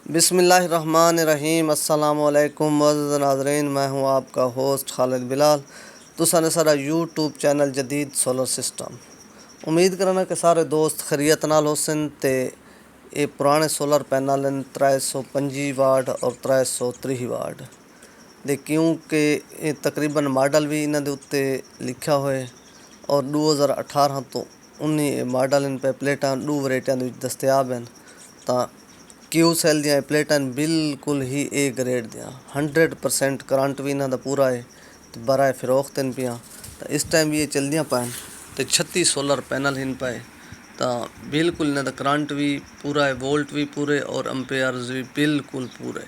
बिस्मिल्लाहिर्रहमानिर्रहीम। अस्सलामुअलैकुम मुअज़्ज़ज़ नाज़रीन, मैं हूँ आपका होस्ट खालिद बिलाल। तुसां ने सारा यूट्यूब चैनल जदीद सोलर सिस्टम। उम्मीद करना कि सारे दोस्त खैरियत नाल होसन। ते ये पुराने सोलर पैनल हैं 325 वाट और 330 वाट दे, क्योंकि ये तकरीबन मॉडल भी इन्हां दे उत्ते लिखा होए और 2018 तो 19 मॉडल इन पे प्लेटां 2 वैरायटियां दे विच दस्तयाब हैं। तां क्यू सैल दियां प्लेटां बिल्कुल ही ए ग्रेड दियां, 100% करंट भी इन्हां दा पूरा है ते बराए फिरोख्त इन पियां। तो इस टाइम भी ये चलदियां पैन ते 36 सोलर पैनल हिन पाए। तो बिल्कुल इन्हां दा करंट भी पूरा है, वोल्ट भी पूरे और अंपेयर्स भी बिल्कुल पूरे।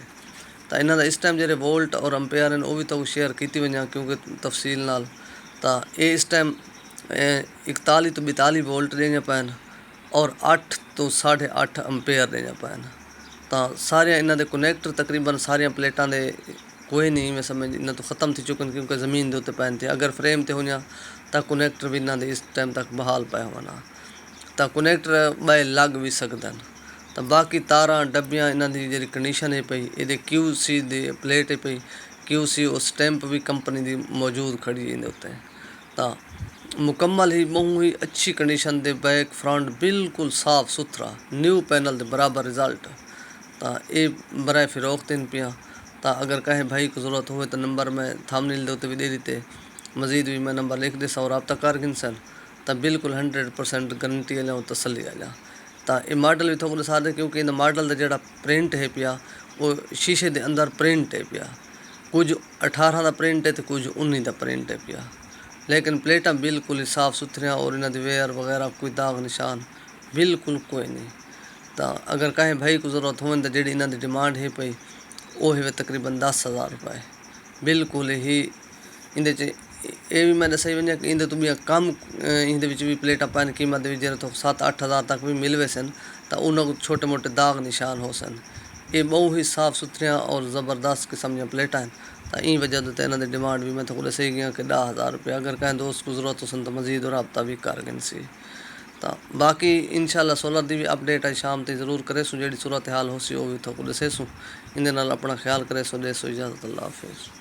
तो इन्हां दा इस टाइम जेह्ड़े वोल्ट और अंपेयर हैं वो भी तो शेयर कीती वञा क्योंकि तफसील नाल। तो ये इस टाइम 41 तो 42 वोल्ट देने पैन और 8 तो 8.5 अंपेयर देने पैन। तो सारे इन्हां दे कनैक्टर तकरीबन सारिया प्लेटां दे कोई नहीं मैं समझ इन्हां तो ख़त्म थी चुकन क्योंकि ज़मीन के उत्ते पैन थे। अगर फ्रेम ते हुआ तो कनैक्टर भी इन्हां दे इस टाइम तक बहाल पाए होना। तो कनैक्टर बाए लग भी सकदन। तो बाकी तारां डब्बियां इन्हां दी जेह्ड़ी कंडीशन है पई ये QC दी प्लेट है पई, QC और स्टैंप भी कंपनी दी मौजूद खड़ी है उत्ते। तो मुकम्मल ही बहुत ही अच्छी कंडीशन दे बैक फ्रंट बिल्कुल साफ सुथरा न्यू पैनल दे बराबर रिजल्ट। तो ये बराए फिरोख्त इन पियाँ। तो अगर कहे भाई को ज़रूरत हो तो नंबर में थंबनेल दे उत्ते भी दे दीते, मज़ीद भी मैं नंबर लिख दे और रब्ता कर गिनसन। तो बिल्कुल 100% गारंटी आया और तसल्ली आया। तो ये मॉडल भी थोड़ा सादे क्योंकि इन मॉडल का जोड़ा प्रिंट है पिया वो शीशे के अंदर प्रिंट है पिया, कुछ 18 का प्रिंट है तो कुछ 19 का प्रिंट है पिया। लेकिन प्लेटां बिल्कुल ही साफ़ सुथरियाँ और इन्हां दी वेयर वगैरह कोई दाग निशान बिल्कुल कोई नहीं। तो अगर कहें भाई को ज़रूरत हो तो जी इन्हां दी डिमांड है पई वो है तकरीबन 10,000 रुपए। बिल्कुल ही इंदे च ये भी मैं दसई वञा कि इंदे तो भी कम इंदे विच भी प्लेटां पैन कीमत दे जेह्ड़े तो 7-8 हज़ार तक भी मिल वैसन। तो उन्होंने छोटे मोटे दाग निशान हो सन। ये बहुत ही साफ़ सुथरियाँ और ज़बरदस्त किस्म दी प्लेटां हैं। तो ई वजह तो इन्हां दी डिमांड भी मैं थोड़े सही गया कि 10,000 रुपये। अगर कहें दोस्त को ज़रूरत हो सन तो मज़ीद रब्ता भी कर गिन सी। तो बाकी इंशाल्लाह सोलर दी भी अपडेट है शाम तक जरूर करे सो, जी सूरत हाल हो सी वो भी थोड़ा दसे सू। इन अपना ख्याल करे सो, दे सो इजाज़त। अल्लाह हाफिज़।